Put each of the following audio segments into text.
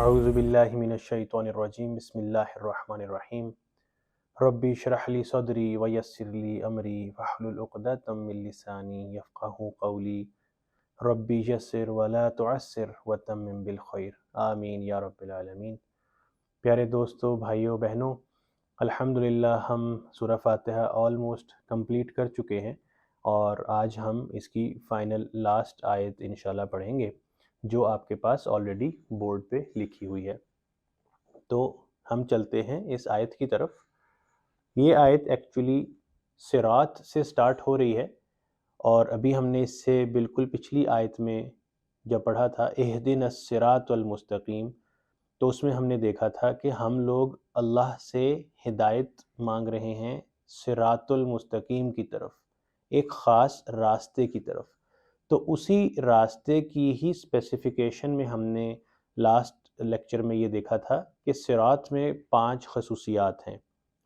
اعوذ باللہ من الشیطان الرجیم بسم اللہ الرحمن الرحیم ربی اشرح لی صدری ویسر لی امری واحلل عقدۃ من لسانی یفقہوا قولی ربی یسر ولا تعسر وتمم بالخیر آمین یا رب العالمین۔ پیارے دوستو، بھائیوں، بہنوں، الحمدللہ ہم سورہ فاتحہ آلموسٹ کمپلیٹ کر چکے ہیں اور آج ہم اس کی فائنل لاسٹ آیت انشاءاللہ پڑھیں گے جو آپ کے پاس آلریڈی بورڈ پہ لکھی ہوئی ہے۔ تو ہم چلتے ہیں اس آیت کی طرف۔ یہ آیت ایکچولی صراط سے سٹارٹ ہو رہی ہے اور ابھی ہم نے اس سے بالکل پچھلی آیت میں جب پڑھا تھا اہدنا الصراط المستقیم، تو اس میں ہم نے دیکھا تھا کہ ہم لوگ اللہ سے ہدایت مانگ رہے ہیں صراط المستقیم کی طرف، ایک خاص راستے کی طرف۔ تو اسی راستے کی ہی اسپیسیفیکیشن میں ہم نے لاسٹ لیکچر میں یہ دیکھا تھا کہ صراط میں 5 خصوصیات ہیں۔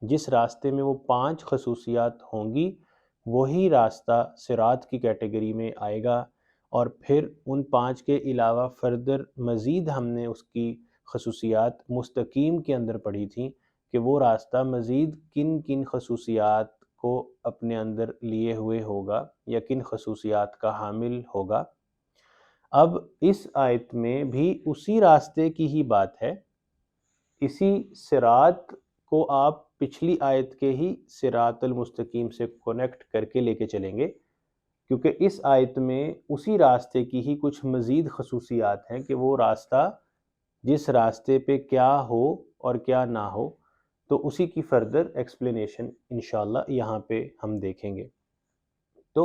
جس راستے میں وہ 5 خصوصیات ہوں گی وہی راستہ صراط کی کیٹیگری میں آئے گا، اور پھر ان 5 کے علاوہ فردر مزید ہم نے اس کی خصوصیات مستقیم کے اندر پڑھی تھیں کہ وہ راستہ مزید کن کن خصوصیات کو اپنے اندر لیے ہوئے ہوگا یا کن خصوصیات کا حامل ہوگا۔ اب اس آیت میں بھی اسی راستے کی ہی بات ہے۔ اسی صراط کو آپ پچھلی آیت کے ہی صراط المستقیم سے کنیکٹ کر کے لے کے چلیں گے، کیونکہ اس آیت میں اسی راستے کی ہی کچھ مزید خصوصیات ہیں کہ وہ راستہ جس راستے پہ کیا ہو اور کیا نہ ہو، تو اسی کی فردر ایکسپلینیشن انشاءاللہ یہاں پہ ہم دیکھیں گے۔ تو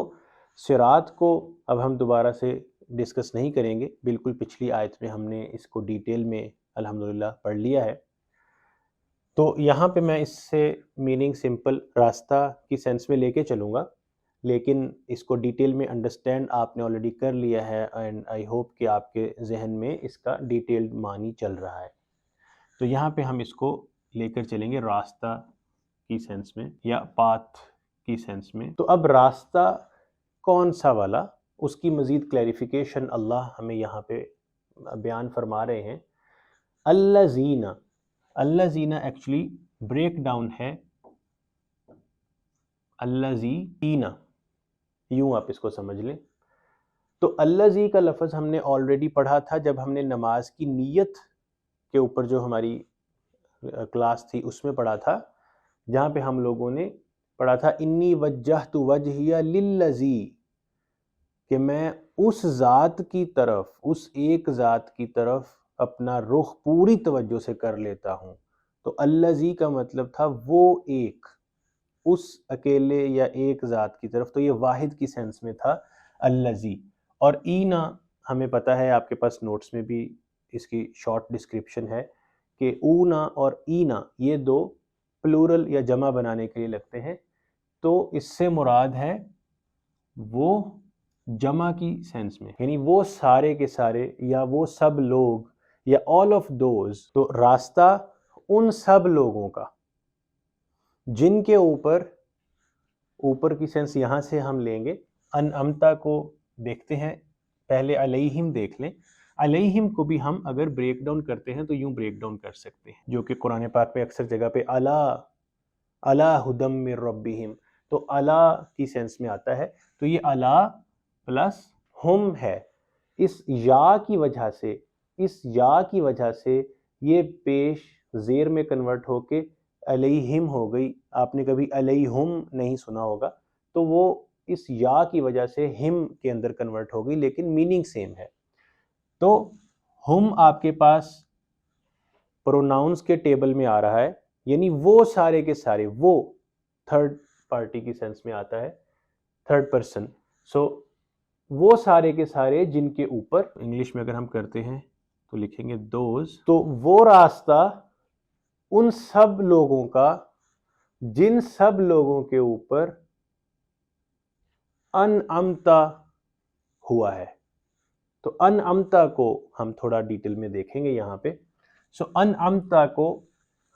صراط کو اب ہم دوبارہ سے ڈسکس نہیں کریں گے، بالکل پچھلی آیت میں ہم نے اس کو ڈیٹیل میں الحمدللہ پڑھ لیا ہے۔ تو یہاں پہ میں اس سے میننگ سمپل راستہ کی سینس میں لے کے چلوں گا، لیکن اس کو ڈیٹیل میں انڈرسٹینڈ آپ نے آلریڈی کر لیا ہے، اینڈ آئی ہوپ کہ آپ کے ذہن میں اس کا ڈیٹیلڈ معنی چل رہا ہے۔ تو یہاں پہ ہم اس کو لے کر چلیں گے راستہ کی سینس میں یا پاتھ کی سینس میں۔ تو اب راستہ کون سا والا، اس کی مزید کلیریفیکیشن اللہ ہمیں یہاں پہ بیان فرما رہے ہیں۔ الذین، الذین ایکچولی بریک ڈاؤن ہے الذین، یوں آپ اس کو سمجھ لیں۔ تو الذی کا لفظ ہم نے آلریڈی پڑھا تھا جب ہم نے نماز کی نیت کے اوپر جو ہماری کلاس تھی اس میں پڑھا تھا، جہاں پہ ہم لوگوں نے پڑھا تھا انی وجہت وجہی للذی، کہ میں اس ذات کی طرف، اس ایک ذات کی طرف اپنا رخ پوری توجہ سے کر لیتا ہوں۔ تو الذی کا مطلب تھا وہ ایک، اس اکیلے یا ایک ذات کی طرف، تو یہ واحد کی سینس میں تھا الذی۔ اور اینا ہمیں پتہ ہے، آپ کے پاس نوٹس میں بھی اس کی شارٹ ڈسکرپشن ہے کہ اونا اور اینا یہ دو پلورل یا جمع بنانے کے لیے لگتے ہیں، تو اس سے مراد ہے وہ جمع کی سینس میں، یعنی وہ سارے کے سارے یا وہ سب لوگ یا all of those۔ تو راستہ ان سب لوگوں کا جن کے اوپر کی سینس یہاں سے ہم لیں گے، انعمتا کو دیکھتے ہیں، پہلے علیہم دیکھ لیں۔ علیہم کو بھی ہم اگر بریک ڈاؤن کرتے ہیں تو یوں بریک ڈاؤن کر سکتے ہیں، جو کہ قرآن پاک میں اکثر جگہ پہ علی ہدی من ربہم، تو علی کی سینس میں آتا ہے۔ تو یہ علی پلس ہم ہے، اس یا کی وجہ سے یہ پیش زیر میں کنورٹ ہو کے علیہم ہو گئی۔ آپ نے کبھی علیہم نہیں سنا ہوگا، تو وہ اس یا کی وجہ سے ہم کے اندر کنورٹ ہو گئی، لیکن میننگ سیم ہے۔ تو ہم آپ کے پاس پروناؤنس کے ٹیبل میں آ رہا ہے، یعنی وہ سارے کے سارے، وہ تھرڈ پارٹی کی سینس میں آتا ہے، تھرڈ پرسن۔ سو وہ سارے کے سارے جن کے اوپر، انگلش میں اگر ہم کرتے ہیں تو لکھیں گے دوز، تو وہ راستہ ان سب لوگوں کا جن سب لوگوں کے اوپر انعمتا ہوا ہے۔ تو انعمتا کو ہم تھوڑا ڈیٹیل میں دیکھیں گے یہاں پہ۔ سو انعمتا کو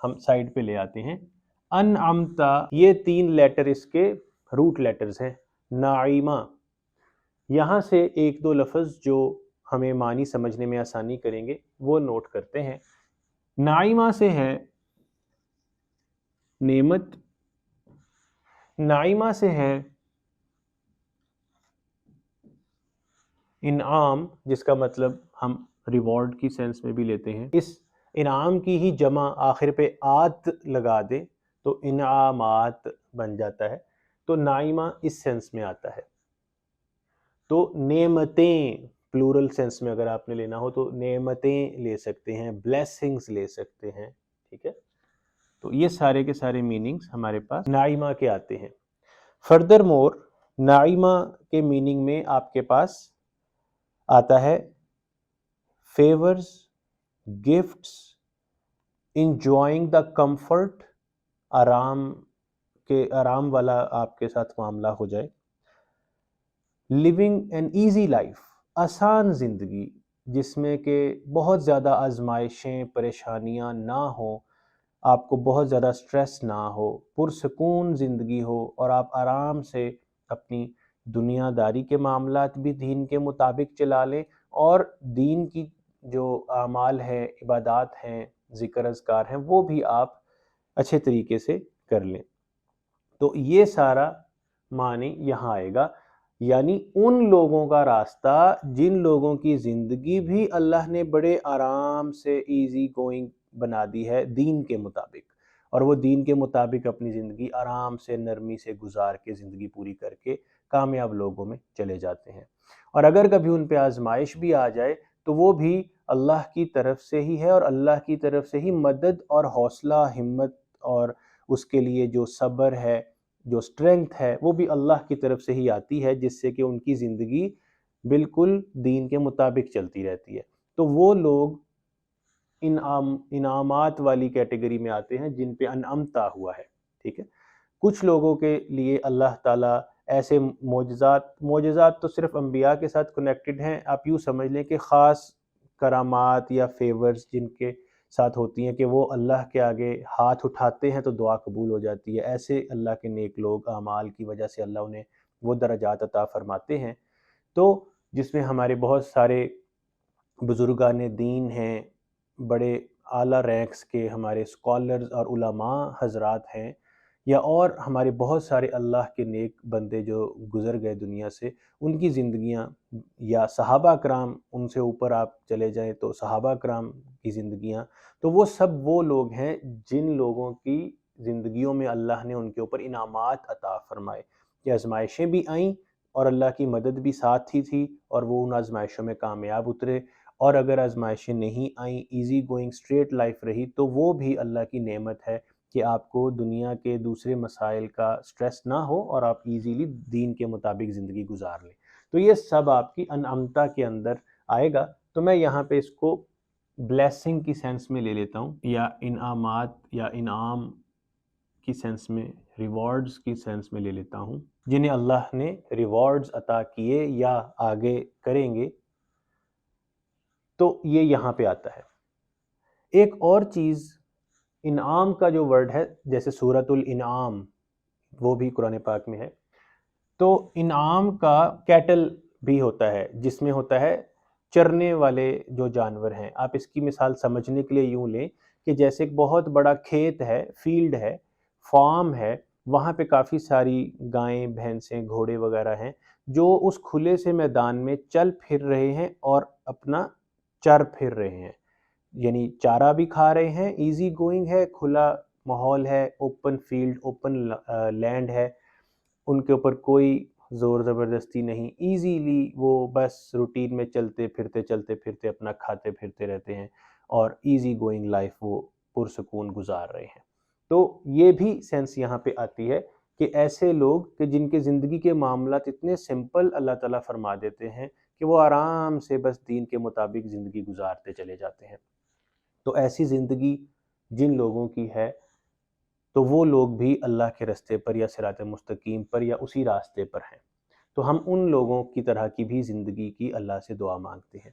ہم سائڈ پہ لے آتے ہیں۔ انعمتا، یہ 3 لیٹر اس کے روٹ لیٹرز ہیں۔ نعیمہ، یہاں سے 1-2 لفظ جو ہمیں معنی سمجھنے میں آسانی کریں گے وہ نوٹ کرتے ہیں۔ نائمہ سے ہے نعمت، نائمہ سے ہے انعام، جس کا مطلب ہم ریوارڈ کی سینس میں بھی لیتے ہیں۔ اس انعام کی ہی جمع آخر پہ آت لگا دیں تو انعامات بن جاتا ہے، تو نائمہ اس سینس میں آتا ہے۔ تو نعمتیں پلورل سینس میں اگر آپ نے لینا ہو تو نعمتیں لے سکتے ہیں، بلیسنگز لے سکتے ہیں، ٹھیک ہے۔ تو یہ سارے کے سارے میننگز ہمارے پاس نائمہ کے آتے ہیں۔ فردر مور نائمہ کے میننگ میں آپ کے پاس آتا ہے favours, gifts, enjoying the comfort, آرام والا آپ کے ساتھ معاملہ ہو جائے، لیونگ این ایزی لائف، آسان زندگی جس میں کہ بہت زیادہ آزمائشیں پریشانیاں نہ ہوں، آپ کو بہت زیادہ سٹریس نہ ہو، پرسکون زندگی ہو اور آپ آرام سے اپنی دنیا داری کے معاملات بھی دین کے مطابق چلا لیں اور دین کی جو اعمال ہیں، عبادات ہیں، ذکر اذکار ہیں، وہ بھی آپ اچھے طریقے سے کر لیں۔ تو یہ سارا معنی یہاں آئے گا، یعنی ان لوگوں کا راستہ جن لوگوں کی زندگی بھی اللہ نے بڑے آرام سے ایزی گوئنگ بنا دی ہے دین کے مطابق، اور وہ دین کے مطابق اپنی زندگی آرام سے نرمی سے گزار کے زندگی پوری کر کے کامیاب لوگوں میں چلے جاتے ہیں۔ اور اگر کبھی ان پہ آزمائش بھی آ جائے تو وہ بھی اللہ کی طرف سے ہی ہے، اور اللہ کی طرف سے ہی مدد اور حوصلہ، ہمت اور اس کے لیے جو صبر ہے، جو اسٹرینگتھ ہے، وہ بھی اللہ کی طرف سے ہی آتی ہے، جس سے کہ ان کی زندگی بالکل دین کے مطابق چلتی رہتی ہے۔ تو وہ لوگ انعامات والی کیٹیگری میں آتے ہیں جن پہ انعمتا ہوا ہے، ٹھیک ہے۔ کچھ لوگوں کے لیے اللہ تعالیٰ ایسے معجزات تو صرف انبیاء کے ساتھ کنیکٹڈ ہیں، آپ یوں سمجھ لیں کہ خاص کرامات یا فیورز جن کے ساتھ ہوتی ہیں کہ وہ اللہ کے آگے ہاتھ اٹھاتے ہیں تو دعا قبول ہو جاتی ہے، ایسے اللہ کے نیک لوگ اعمال کی وجہ سے اللہ انہیں وہ درجات عطا فرماتے ہیں۔ تو جس میں ہمارے بہت سارے بزرگان دین ہیں، بڑے اعلیٰ رینکس کے ہمارے اسکالرز اور علماء حضرات ہیں، یا اور ہمارے بہت سارے اللہ کے نیک بندے جو گزر گئے دنیا سے، ان کی زندگیاں، یا صحابہ کرام، ان سے اوپر آپ چلے جائیں تو صحابہ کرام کی زندگیاں، تو وہ سب وہ لوگ ہیں جن لوگوں کی زندگیوں میں اللہ نے ان کے اوپر انعامات عطا فرمائے، کہ آزمائشیں بھی آئیں اور اللہ کی مدد بھی ساتھ ہی تھی اور وہ ان آزمائشوں میں کامیاب اترے، اور اگر آزمائشیں نہیں آئیں، ایزی گوئنگ اسٹریٹ لائف رہی، تو وہ بھی اللہ کی نعمت ہے کہ آپ کو دنیا کے دوسرے مسائل کا سٹریس نہ ہو اور آپ ایزیلی دین کے مطابق زندگی گزار لیں۔ تو یہ سب آپ کی انعمتا کے اندر آئے گا۔ تو میں یہاں پہ اس کو بلیسنگ کی سینس میں لے لیتا ہوں، یا انعامات یا انعام کی سینس میں، ریوارڈز کی سینس میں لے لیتا ہوں، جنہیں اللہ نے ریوارڈز عطا کیے یا آگے کریں گے، تو یہ یہاں پہ آتا ہے۔ ایک اور چیز، انعام کا جو ورڈ ہے، جیسے سورۃ الانعام وہ بھی قرآن پاک میں ہے، تو انعام کا کیٹل بھی ہوتا ہے، جس میں ہوتا ہے چرنے والے جو جانور ہیں۔ آپ اس کی مثال سمجھنے کے لیے یوں لیں کہ جیسے ایک بہت بڑا کھیت ہے، فیلڈ ہے، فارم ہے، وہاں پہ کافی ساری گائیں، بھینسیں، گھوڑے وغیرہ ہیں جو اس کھلے سے میدان میں چل پھر رہے ہیں اور اپنا چر پھر رہے ہیں، یعنی چارہ بھی کھا رہے ہیں، ایزی گوئنگ ہے، کھلا ماحول ہے، اوپن فیلڈ، اوپن لینڈ ہے، ان کے اوپر کوئی زور زبردستی نہیں، ایزیلی وہ بس روٹین میں چلتے پھرتے اپنا کھاتے پھرتے رہتے ہیں اور ایزی گوئنگ لائف وہ پرسکون گزار رہے ہیں۔ تو یہ بھی سینس یہاں پہ آتی ہے کہ ایسے لوگ کہ جن کے زندگی کے معاملات اتنے سمپل اللہ تعالیٰ فرما دیتے ہیں کہ وہ آرام سے بس دین کے مطابق زندگی گزارتے چلے جاتے ہیں۔ تو ایسی زندگی جن لوگوں کی ہے تو وہ لوگ بھی اللہ کے راستے پر یا صراط مستقیم پر یا اسی راستے پر ہیں۔ تو ہم ان لوگوں کی طرح کی بھی زندگی کی اللہ سے دعا مانگتے ہیں۔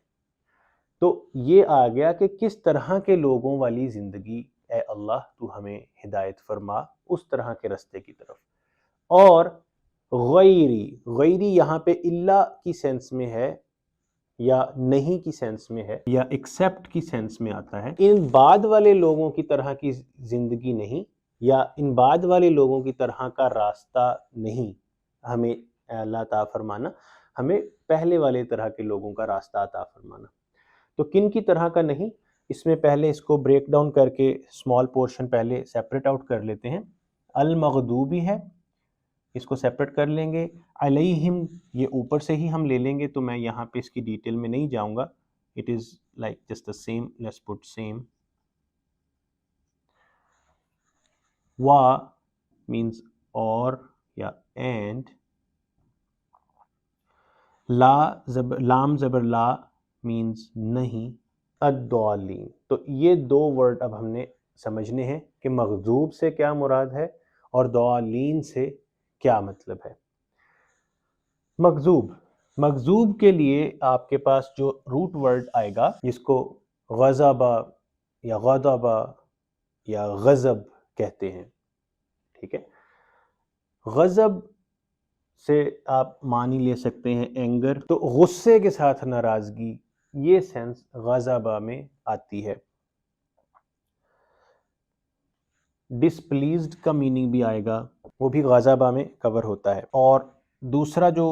تو یہ آ گیا کہ کس طرح کے لوگوں والی زندگی اے اللہ تو ہمیں ہدایت فرما اس طرح کے راستے کی طرف۔ اور غیری یہاں پہ اللہ کی سینس میں ہے، یا نہیں کی سینس میں ہے یا ایکسیپٹ کی سینس میں آتا ہے. ان بعد والے لوگوں کی طرح کی زندگی نہیں یا ان بعد والے لوگوں کی طرح کا راستہ نہیں ہمیں اللہ عطا فرمانا، ہمیں پہلے والے طرح کے لوگوں کا راستہ عطا فرمانا. تو کن کی طرح کا نہیں، اس میں پہلے اس کو بریک ڈاؤن کر کے اسمال پورشن پہلے سیپریٹ آؤٹ کر لیتے ہیں. المغضوبی ہے، اس کو سیپریٹ کر لیں گے. علیہم یہ اوپر سے ہی ہم لے لیں گے، تو میں یہاں پہ اس کی ڈیٹیل میں نہیں جاؤں گا. It is like just the same, let's put same. وا مینز اور یا اینڈ. لام زبر لا مینز نہیں. الضالین. تو یہ دو ورڈ اب ہم نے سمجھنے ہیں کہ مغضوب سے کیا مراد ہے اور ضالین سے کیا مطلب ہے. مغضوب کے لیے آپ کے پاس جو روٹ ورڈ آئے گا، جس کو غضبہ یا غضبہ یا غضب کہتے ہیں، ٹھیک ہے. غضب سے آپ معنی لے سکتے ہیں اینگر، تو غصے کے ساتھ ناراضگی، یہ سینس غضبہ میں آتی ہے. ڈسپلیزڈ کا میننگ بھی آئے گا، وہ بھی غضبہ میں کور ہوتا ہے. اور دوسرا جو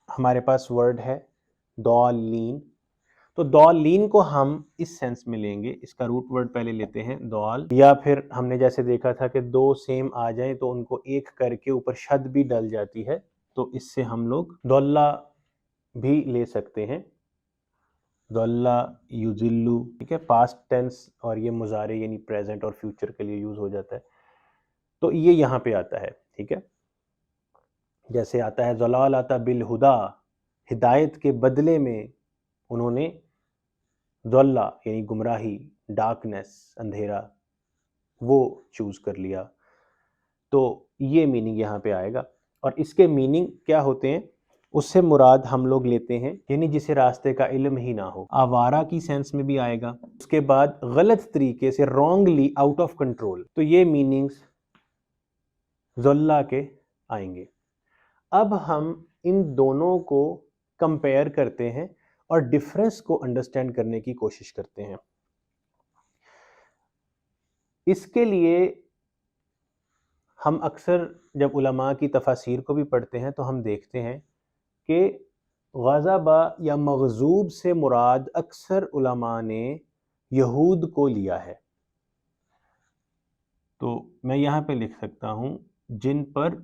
ہمارے پاس ورڈ ہے ضالین، تو ضالین کو ہم اس سینس میں لیں گے. اس کا روٹ ورڈ پہلے لیتے ہیں ضال، یا پھر ہم نے جیسے دیکھا تھا کہ دو سیم آ جائیں تو ان کو ایک کر کے اوپر شد بھی ڈل جاتی ہے، تو اس سے ہم لوگ ضلہ بھی لے سکتے ہیں. ضلہ یضلو، ٹھیک ہے، پاسٹ ٹینس، اور یہ مضارع یعنی پریزنٹ اور فیوچر کے لیے یوز ہو جاتا ہے. تو یہ یہاں پہ آتا ہے، ٹھیک ہے. جیسے آتا ہے ضلالۃ بالہدا، ہدایت کے بدلے میں انہوں نے ضلہ یعنی گمراہی، ڈارکنیس، اندھیرا، وہ چوز کر لیا. تو یہ میننگ یہاں پہ آئے گا. اور اس کے میننگ کیا ہوتے ہیں، اس سے مراد ہم لوگ لیتے ہیں یعنی جسے راستے کا علم ہی نہ ہو. آوارہ کی سینس میں بھی آئے گا. اس کے بعد غلط طریقے سے، رانگلی، آؤٹ آف کنٹرول. تو یہ میننگز ضلع کے آئیں گے. اب ہم ان دونوں کو کمپیئر کرتے ہیں اور ڈفرنس کو انڈرسٹینڈ کرنے کی کوشش کرتے ہیں. اس کے لیے ہم اکثر جب علماء کی تفاسیر کو بھی پڑھتے ہیں تو ہم دیکھتے ہیں کہ غضبہ یا مغضوب سے مراد اکثر علماء نے یہود کو لیا ہے. تو میں یہاں پہ لکھ سکتا ہوں جن پر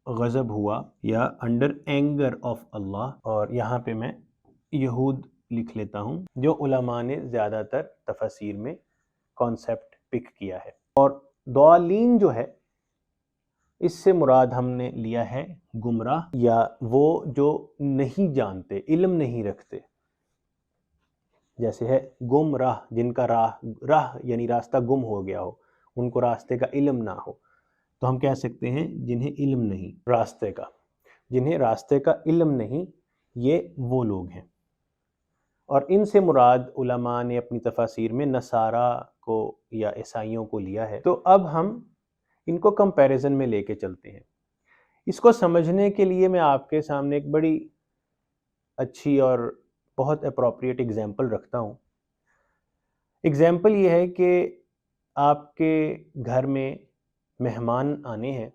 غضب ہوا یا انڈر اینگر آف اللہ، اور یہاں پہ میں یہود لکھ لیتا ہوں، جو علماء نے زیادہ تر تفاسیر میں کانسیپٹ پک کیا ہے. اور ضالین جو ہے، اس سے مراد ہم نے لیا ہے گمراہ، یا وہ جو نہیں جانتے، علم نہیں رکھتے. جیسے ہے گمراہ، جن کا راہ یعنی راستہ گم ہو گیا ہو، ان کو راستے کا علم نہ ہو. تو ہم کہہ سکتے ہیں جنہیں علم نہیں راستے کا، جنہیں راستے کا علم نہیں، یہ وہ لوگ ہیں. اور ان سے مراد علماء نے اپنی تفاسیر میں نصارہ کو یا عیسائیوں کو لیا ہے. تو اب ہم ان کو کمپیریزن میں لے کے چلتے ہیں. اس کو سمجھنے کے لیے میں آپ کے سامنے ایک بڑی اچھی اور بہت اپروپریٹ اگزامپل رکھتا ہوں. اگزامپل یہ ہے کہ آپ کے گھر میں مہمان آنے ہیں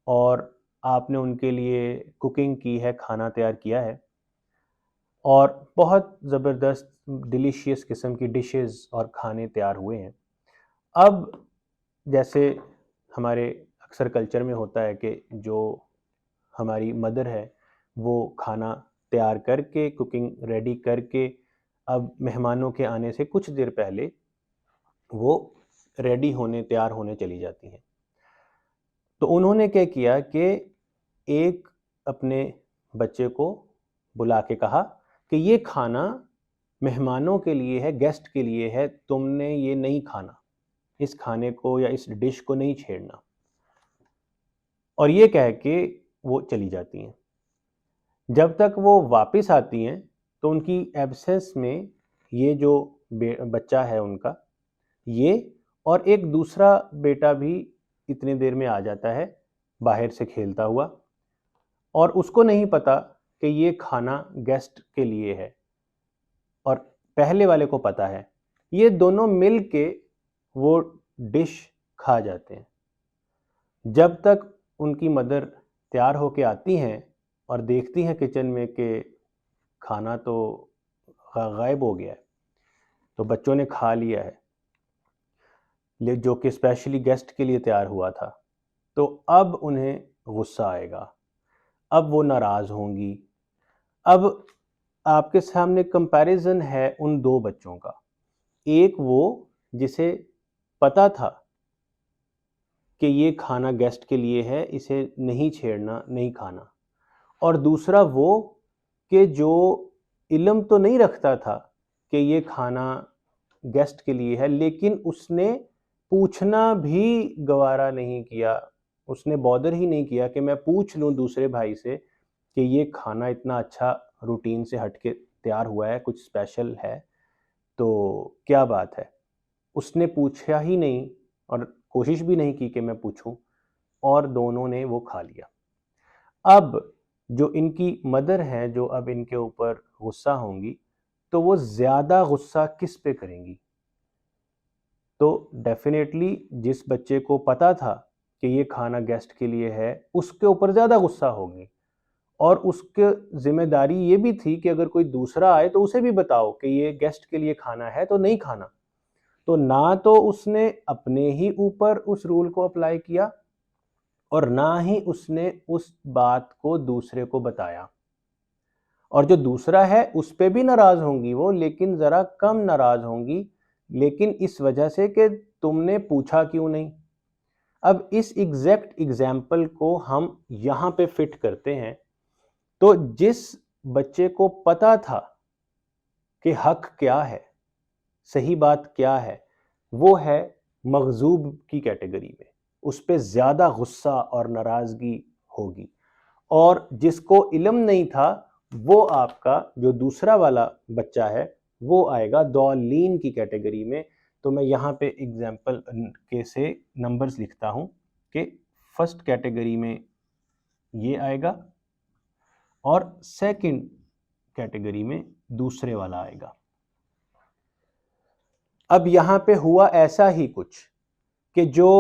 اور آپ نے ان کے لیے کوکنگ کی ہے، کھانا تیار کیا ہے، اور بہت زبردست ڈیلیشیس قسم کی ڈشز اور کھانے تیار ہوئے ہیں. اب جیسے ہمارے اکثر کلچر میں ہوتا ہے کہ جو ہماری مدر ہے وہ کھانا تیار کر کے، کوکنگ ریڈی کر کے، اب مہمانوں کے آنے سے کچھ دیر پہلے وہ ریڈی ہونے، تیار ہونے چلی جاتی ہیں. تو انہوں نے کیا کیا کہ ایک اپنے بچے کو بلا کے کہا کہ یہ کھانا مہمانوں کے لیے ہے، گیسٹ کے لیے ہے، تم نے یہ نہیں کھانا، اس کھانے کو یا اس ڈش کو نہیں چھیڑنا. اور یہ کہہ کے وہ چلی جاتی ہیں. جب تک وہ واپس آتی ہیں تو ان کی ایبسنس میں یہ جو بچہ ہے ان کا، یہ اور ایک دوسرا بیٹا بھی اتنے دیر میں آ جاتا ہے باہر سے کھیلتا ہوا، اور اس کو نہیں پتا کہ یہ کھانا گیسٹ کے لیے ہے اور پہلے والے کو پتہ ہے، یہ دونوں مل کے وہ ڈش کھا جاتے ہیں۔ جب تک ان کی مدر تیار ہو کے آتی ہیں اور دیکھتی ہیں کچن میں کہ کھانا تو غائب ہو گیا ہے، تو بچوں نے کھا لیا ہے جو کہ اسپیشلی گیسٹ کے لیے تیار ہوا تھا، تو اب انہیں غصہ آئے گا، اب وہ ناراض ہوں گی۔ اب آپ کے سامنے کمپیریزن ہے ان دو بچوں کا، ایک وہ جسے پتہ تھا کہ یہ کھانا گیسٹ کے لیے ہے، اسے نہیں چھیڑنا، نہیں کھانا، اور دوسرا وہ کہ جو علم تو نہیں رکھتا تھا کہ یہ کھانا گیسٹ کے لیے ہے، لیکن اس نے پوچھنا بھی گوارا نہیں کیا، اس نے بادر ہی نہیں کیا کہ میں پوچھ لوں دوسرے بھائی سے کہ یہ کھانا اتنا اچھا روٹین سے ہٹ کے تیار ہوا ہے، کچھ اسپیشل ہے تو کیا بات ہے۔ اس نے پوچھا ہی نہیں اور کوشش بھی نہیں کی کہ میں پوچھوں، اور دونوں نے وہ کھا لیا۔ اب جو ان کی مدر ہیں جو اب ان کے اوپر غصہ ہوں گی، تو وہ زیادہ غصہ کس پہ کریں گی؟ تو ڈیفینیٹلی جس بچے کو پتا تھا کہ یہ کھانا گیسٹ کے لیے ہے، اس کے اوپر زیادہ غصہ ہوگی، اور اس کے ذمہ داری یہ بھی تھی کہ اگر کوئی دوسرا آئے تو اسے بھی بتاؤ کہ یہ گیسٹ کے لیے کھانا ہے تو نہیں کھانا۔ تو نہ تو اس نے اپنے ہی اوپر اس رول کو اپلائی کیا اور نہ ہی اس نے اس بات کو دوسرے کو بتایا، اور جو دوسرا ہے اس پہ بھی ناراض ہوں گی وہ، لیکن ذرا کم ناراض ہوں گی، لیکن اس وجہ سے کہ تم نے پوچھا کیوں نہیں۔ اب اس ایگزیکٹ ایگزامپل کو ہم یہاں پہ فٹ کرتے ہیں، تو جس بچے کو پتا تھا کہ حق کیا ہے، صحیح بات کیا ہے، وہ ہے مغضوب کی کیٹیگری میں، اس پہ زیادہ غصہ اور ناراضگی ہوگی، اور جس کو علم نہیں تھا وہ آپ کا جو دوسرا والا بچہ ہے وہ آئے گا ضالین کی کیٹیگری میں۔ تو میں یہاں پہ ایگزامپل کے سے نمبرز لکھتا ہوں کہ فرسٹ کیٹیگری میں یہ آئے گا اور سیکنڈ کیٹیگری میں دوسرے والا آئے گا۔ اب یہاں پہ ہوا ایسا ہی کچھ کہ جو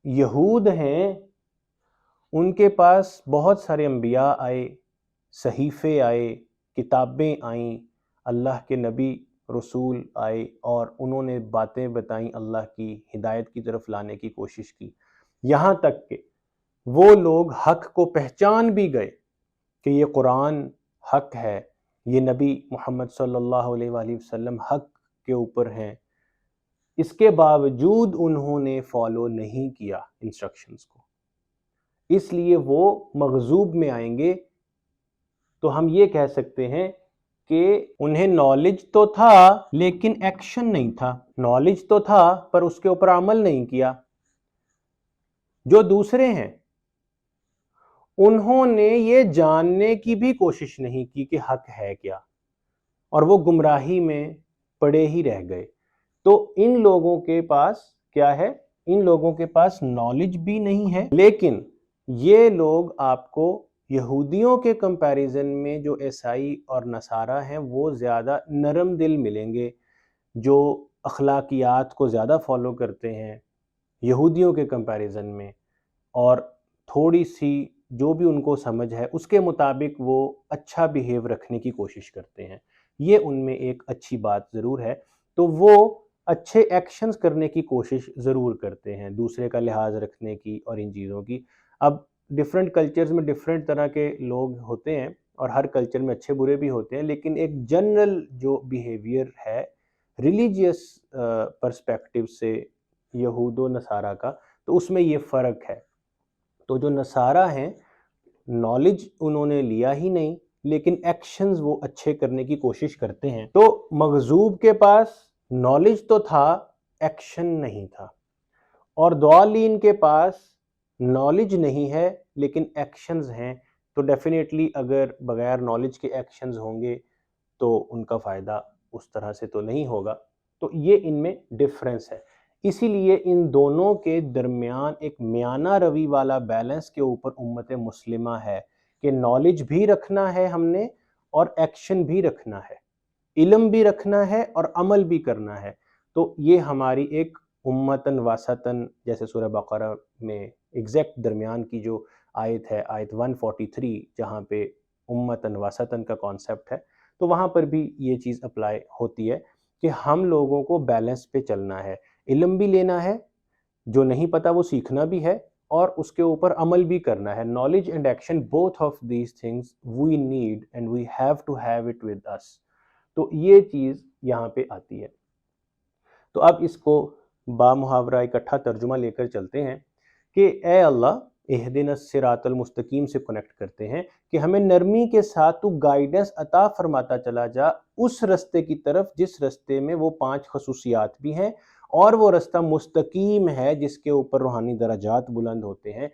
یہود ہیں ان کے پاس بہت سارے انبیاء آئے، صحیفے آئے، کتابیں آئیں، اللہ کے نبی رسول آئے اور انہوں نے باتیں بتائیں، اللہ کی ہدایت کی طرف لانے کی کوشش کی، یہاں تک کہ وہ لوگ حق کو پہچان بھی گئے کہ یہ قرآن حق ہے، یہ نبی محمد صلی اللہ علیہ وآلہ وسلم حق کے اوپر ہیں، اس کے باوجود انہوں نے فالو نہیں کیا انسٹرکشنز کو، اس لیے وہ مغضوب میں آئیں گے۔ تو ہم یہ کہہ سکتے ہیں کہ انہیں نالج تو تھا لیکن ایکشن نہیں تھا، نالج تو تھا پر اس کے اوپر عمل نہیں کیا۔ جو دوسرے ہیں انہوں نے یہ جاننے کی بھی کوشش نہیں کی کہ حق ہے کیا، اور وہ گمراہی میں پڑے ہی رہ گئے۔ تو ان لوگوں کے پاس کیا ہے؟ ان لوگوں کے پاس نالج بھی نہیں ہے، لیکن یہ لوگ آپ کو یہودیوں کے کمپیریزن میں جو عیسائی اور نصارہ ہیں وہ زیادہ نرم دل ملیں گے، جو اخلاقیات کو زیادہ فالو کرتے ہیں یہودیوں کے کمپیریزن میں، اور تھوڑی سی جو بھی ان کو سمجھ ہے اس کے مطابق وہ اچھا بیہیو رکھنے کی کوشش کرتے ہیں۔ یہ ان میں ایک اچھی بات ضرور ہے، تو وہ اچھے ایکشنز کرنے کی کوشش ضرور کرتے ہیں، دوسرے کا لحاظ رکھنے کی اور ان چیزوں کی۔ اب ڈیفرنٹ کلچرز میں ڈیفرنٹ طرح کے لوگ ہوتے ہیں اور ہر کلچر میں اچھے برے بھی ہوتے ہیں، لیکن ایک جنرل جو بیہیویئر ہے ریلیجیس پرسپیکٹیو سے یہود و نصارہ کا، تو اس میں یہ فرق ہے۔ تو جو نصارہ ہیں نالج انہوں نے لیا ہی نہیں، لیکن ایکشنز وہ اچھے کرنے کی کوشش کرتے ہیں۔ تو مغضوب کے پاس نالج تو تھا، ایکشن نہیں تھا، اور ضالین کے پاس نالج نہیں ہے لیکن ایکشنز ہیں۔ تو ڈیفینیٹلی اگر بغیر نالج کے ایکشنز ہوں گے تو ان کا فائدہ اس طرح سے تو نہیں ہوگا۔ تو یہ ان میں ڈفرینس ہے، اسی لیے ان دونوں کے درمیان ایک میانہ روی والا بیلنس کے اوپر امت مسلمہ ہے کہ نالج بھی رکھنا ہے ہم نے اور ایکشن بھی رکھنا ہے، علم بھی رکھنا ہے اور عمل بھی کرنا ہے۔ تو یہ ہماری ایک امتاً واسطاً، جیسے سورہ بقرہ میں ایگزیکٹ درمیان کی جو آیت ہے، آیت 143، جہاں پہ امتاً واسطاً کا کانسیپٹ ہے، تو وہاں پر بھی یہ چیز اپلائی ہوتی ہے کہ ہم لوگوں کو بیلنس پہ چلنا ہے، علم بھی لینا ہے، جو نہیں پتا وہ سیکھنا بھی ہے، اور اس کے اوپر عمل بھی کرنا ہے۔ Knowledge and action, both of these things we need and we have to have it with us. تو یہ چیز یہاں پہ آتی ہے۔ تو اب اس کو با محاورہ اکٹھا ترجمہ لے کر چلتے ہیں کہ اے اللہ اہدنا الصراط المستقیم سے کنیکٹ کرتے ہیں کہ ہمیں نرمی کے ساتھ تو گائیڈنس عطا فرماتا چلا جا اس رستے کی طرف جس رستے میں وہ 5 خصوصیات بھی ہیں، اور وہ رستہ مستقیم ہے جس کے اوپر روحانی درجات بلند ہوتے ہیں،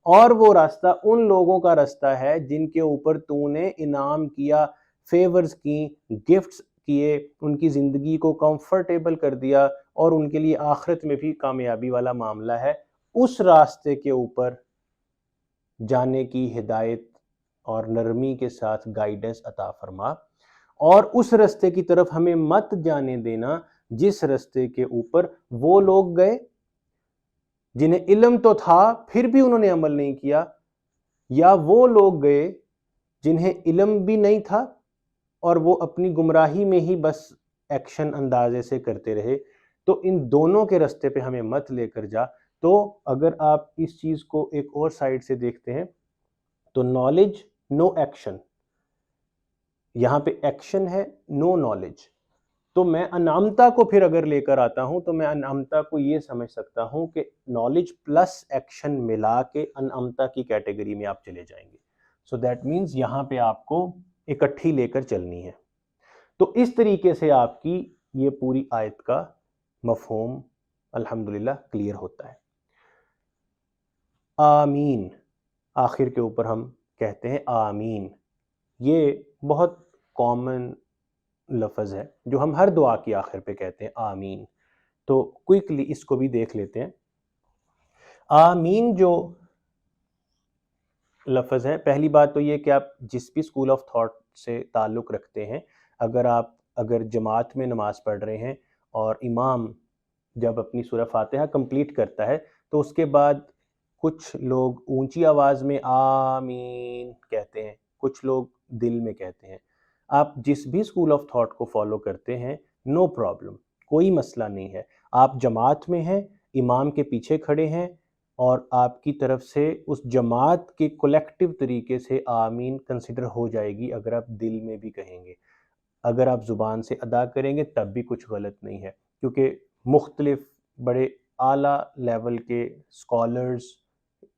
اور وہ راستہ ان لوگوں کا رستہ ہے جن کے اوپر تو نے انعام کیا، فیورز کی، گفٹس کیے، ان کی زندگی کو کمفرٹیبل کر دیا، اور ان کے لیے آخرت میں بھی کامیابی والا معاملہ ہے۔ اس راستے کے اوپر جانے کی ہدایت اور نرمی کے ساتھ گائیڈنس عطا فرما، اور اس رستے کی طرف ہمیں مت جانے دینا جس رستے کے اوپر وہ لوگ گئے جنہیں علم تو تھا پھر بھی انہوں نے عمل نہیں کیا، یا وہ لوگ گئے جنہیں علم بھی نہیں تھا اور وہ اپنی گمراہی میں ہی بس ایکشن اندازے سے کرتے رہے۔ تو ان دونوں کے رستے پہ ہمیں مت لے کر جا۔ تو اگر آپ اس چیز کو ایک اور سائڈ سے دیکھتے ہیں تو نالج نو ایکشن، یہاں پہ ایکشن ہے نو نالج۔ تو میں انعامتا کو پھر اگر لے کر آتا ہوں تو میں انعامتا کو یہ سمجھ سکتا ہوں کہ نالج پلس ایکشن ملا کے انعامتا کی کیٹیگری میں آپ چلے جائیں گے۔ سو دیٹ مینز یہاں پہ آپ کو اکٹھی لے کر چلنی ہے۔ تو اس طریقے سے آپ کی یہ پوری آیت کا مفہوم الحمدللہ کلیئر ہوتا ہے۔ آمین، آخر کے اوپر ہم کہتے ہیں آمین۔ یہ بہت کامن لفظ ہے جو ہم ہر دعا کی آخر پہ کہتے ہیں آمین۔ تو کوئکلی اس کو بھی دیکھ لیتے ہیں۔ آمین جو لفظ ہے، پہلی بات تو یہ کہ آپ جس بھی اسکول آف تھاٹ سے تعلق رکھتے ہیں، اگر جماعت میں نماز پڑھ رہے ہیں اور امام جب اپنی سورہ فاتحہ کمپلیٹ کرتا ہے تو اس کے بعد کچھ لوگ اونچی آواز میں آمین کہتے ہیں، کچھ لوگ دل میں کہتے ہیں۔ آپ جس بھی اسکول آف تھاٹ کو فالو کرتے ہیں، نو پرابلم، کوئی مسئلہ نہیں ہے۔ آپ جماعت میں ہیں، امام کے پیچھے کھڑے ہیں، اور آپ کی طرف سے اس جماعت کے کولیکٹیو طریقے سے آمین کنسیڈر ہو جائے گی اگر آپ دل میں بھی کہیں گے۔ اگر آپ زبان سے ادا کریں گے تب بھی کچھ غلط نہیں ہے، کیونکہ مختلف بڑے اعلیٰ لیول کے اسکالرز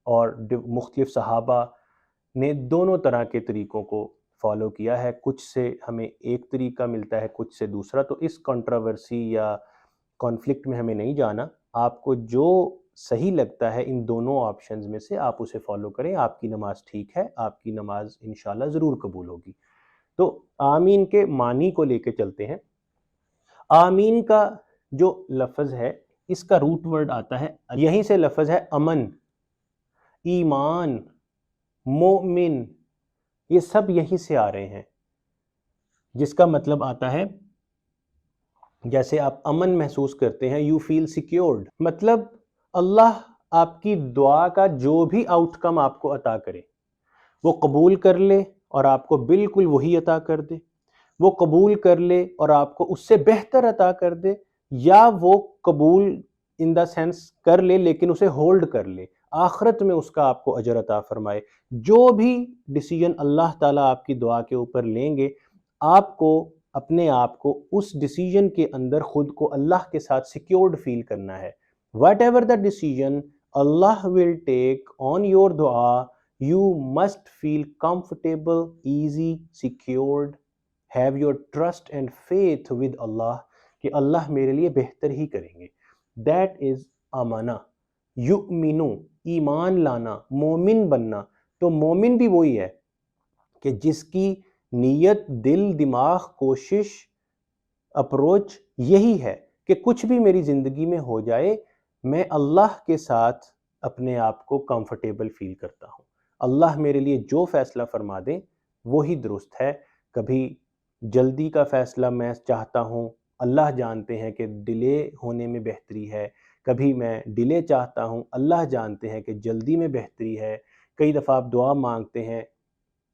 اور مختلف صحابہ نے دونوں طرح کے طریقوں کو فالو کیا ہے، کچھ سے ہمیں ایک طریقہ ملتا ہے، کچھ سے دوسرا۔ تو اس کنٹراورسی یا کانفلکٹ میں ہمیں نہیں جانا، آپ کو جو صحیح لگتا ہے ان دونوں آپشنز میں سے آپ اسے فالو کریں، آپ کی نماز ٹھیک ہے، آپ کی نماز انشاءاللہ ضرور قبول ہوگی۔ تو آمین کے معنی کو لے کے چلتے ہیں۔ آمین کا جو لفظ ہے اس کا روٹ ورڈ آتا ہے، یہیں سے لفظ ہے امن، ایمان، مومن، یہ سب یہیں سے آ رہے ہیں، جس کا مطلب آتا ہے جیسے آپ امن محسوس کرتے ہیں، یو فیل سیکیورڈ، مطلب اللہ آپ کی دعا کا جو بھی آؤٹ کم آپ کو عطا کرے وہ قبول کر لے اور آپ کو بالکل وہی عطا کر دے، وہ قبول کر لے اور آپ کو اس سے بہتر عطا کر دے، یا وہ قبول ان دا سینس کر لے لیکن اسے ہولڈ کر لے، آخرت میں اس کا آپ کو اجر عطا فرمائے۔ جو بھی ڈیسیجن اللہ تعالیٰ آپ کی دعا کے اوپر لیں گے، آپ کو اپنے آپ کو اس ڈیسیجن کے اندر خود کو اللہ کے ساتھ سیکیورڈ فیل کرنا ہے۔ Whatever the decision Allah will take on your dua, you must feel comfortable, easy, secured, have your trust and faith with Allah کہ اللہ میرے لیے بہتر ہی کریں گے۔ That is امانہ، یؤمنو، ایمان لانا، مومن بننا۔ تو مومن بھی وہی ہے کہ جس کی نیت، دل، دماغ، کوشش، اپروچ یہی ہے کہ کچھ بھی میری زندگی میں ہو جائے میں اللہ کے ساتھ اپنے آپ کو کمفرٹیبل فیل کرتا ہوں، اللہ میرے لیے جو فیصلہ فرما دیں وہی درست ہے۔ کبھی جلدی کا فیصلہ میں چاہتا ہوں، اللہ جانتے ہیں کہ ڈیلے ہونے میں بہتری ہے، کبھی میں ڈیلے چاہتا ہوں، اللہ جانتے ہیں کہ جلدی میں بہتری ہے۔ کئی دفعہ آپ دعا مانگتے ہیں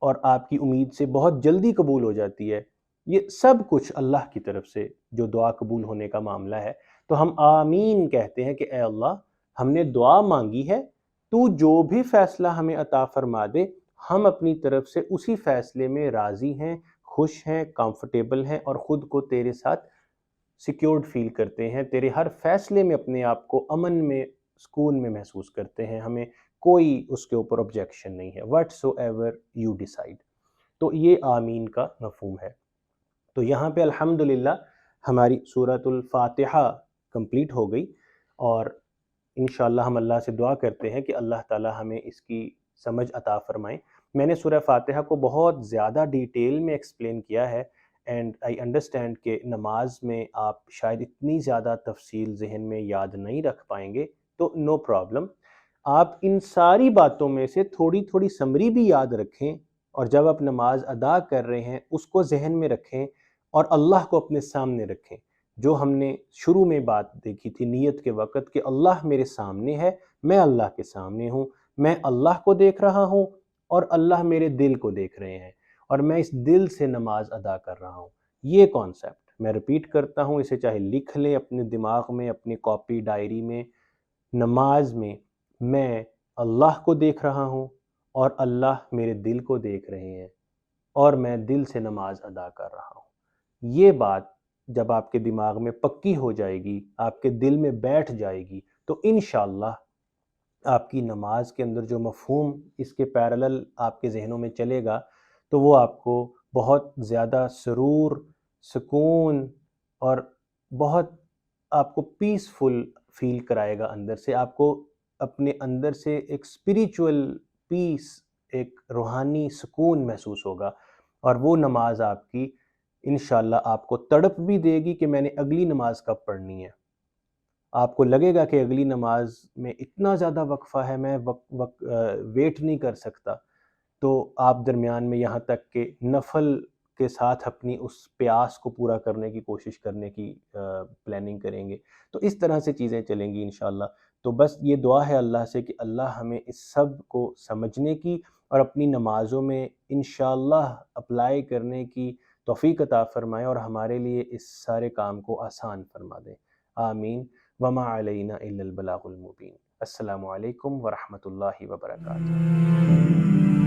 اور آپ کی امید سے بہت جلدی قبول ہو جاتی ہے، یہ سب کچھ اللہ کی طرف سے جو دعا قبول ہونے کا معاملہ ہے۔ تو ہم آمین کہتے ہیں کہ اے اللہ، ہم نے دعا مانگی ہے، تو جو بھی فیصلہ ہمیں عطا فرما دے، ہم اپنی طرف سے اسی فیصلے میں راضی ہیں، خوش ہیں، کمفرٹیبل ہیں، اور خود کو تیرے ساتھ سیکیورڈ فیل کرتے ہیں، تیرے ہر فیصلے میں اپنے آپ کو امن میں، سکون میں محسوس کرتے ہیں، ہمیں کوئی اس کے اوپر آبجیکشن نہیں ہے، what so ever you decide. تو یہ آمین کا مفہوم ہے۔ تو یہاں پہ الحمدللہ ہماری سورۃ الفاتحہ کمپلیٹ ہو گئی، اور انشاءاللہ ہم اللہ سے دعا کرتے ہیں کہ اللہ تعالی ہمیں اس کی سمجھ عطا فرمائیں۔ میں نے سورہ فاتحہ کو بہت زیادہ ڈیٹیل میں ایکسپلین کیا ہے، اینڈ آئی انڈرسٹینڈ کہ نماز میں آپ شاید اتنی زیادہ تفصیل ذہن میں یاد نہیں رکھ پائیں گے، تو نو پرابلم، آپ ان ساری باتوں میں سے تھوڑی تھوڑی سمری بھی یاد رکھیں، اور جب آپ نماز ادا کر رہے ہیں اس کو ذہن میں رکھیں اور اللہ کو اپنے سامنے رکھیں۔ جو ہم نے شروع میں بات دیکھی تھی نیت کے وقت کہ اللہ میرے سامنے ہے، میں اللہ کے سامنے ہوں، میں اللہ کو دیکھ رہا ہوں اور اللہ میرے دل کو دیکھ رہے ہیں، اور میں اس دل سے نماز ادا کر رہا ہوں۔ یہ کانسیپٹ میں ریپیٹ کرتا ہوں، اسے چاہے لکھ لیں اپنے دماغ میں، اپنی کاپی ڈائری میں۔ نماز میں اللہ کو دیکھ رہا ہوں اور اللہ میرے دل کو دیکھ رہے ہیں، اور میں دل سے نماز ادا کر رہا ہوں۔ یہ بات جب آپ کے دماغ میں پکی ہو جائے گی، آپ کے دل میں بیٹھ جائے گی، تو انشاءاللہ آپ کی نماز کے اندر جو مفہوم اس کے پیرالل آپ کے ذہنوں میں چلے گا، تو وہ آپ کو بہت زیادہ سرور، سکون، اور بہت آپ کو پیسفل فیل کرائے گا اندر سے۔ آپ کو اپنے اندر سے ایک اسپریچول پیس، ایک روحانی سکون محسوس ہوگا، اور وہ نماز آپ کی انشاءاللہ آپ کو تڑپ بھی دے گی کہ میں نے اگلی نماز کب پڑھنی ہے۔ آپ کو لگے گا کہ اگلی نماز میں اتنا زیادہ وقفہ ہے، میں ویٹ نہیں کر سکتا، تو آپ درمیان میں یہاں تک کہ نفل کے ساتھ اپنی اس پیاس کو پورا کرنے کی کوشش کرنے کی پلاننگ کریں گے۔ تو اس طرح سے چیزیں چلیں گی انشاءاللہ۔ تو بس یہ دعا ہے اللہ سے کہ اللہ ہمیں اس سب کو سمجھنے کی اور اپنی نمازوں میں انشاءاللہ اپلائی کرنے کی توفیق عطا فرمائے، اور ہمارے لیے اس سارے کام کو آسان فرما دے۔ آمین۔ وما علینا الا البلاغ المبین۔ السلام علیکم ورحمۃ اللہ وبرکاتہ۔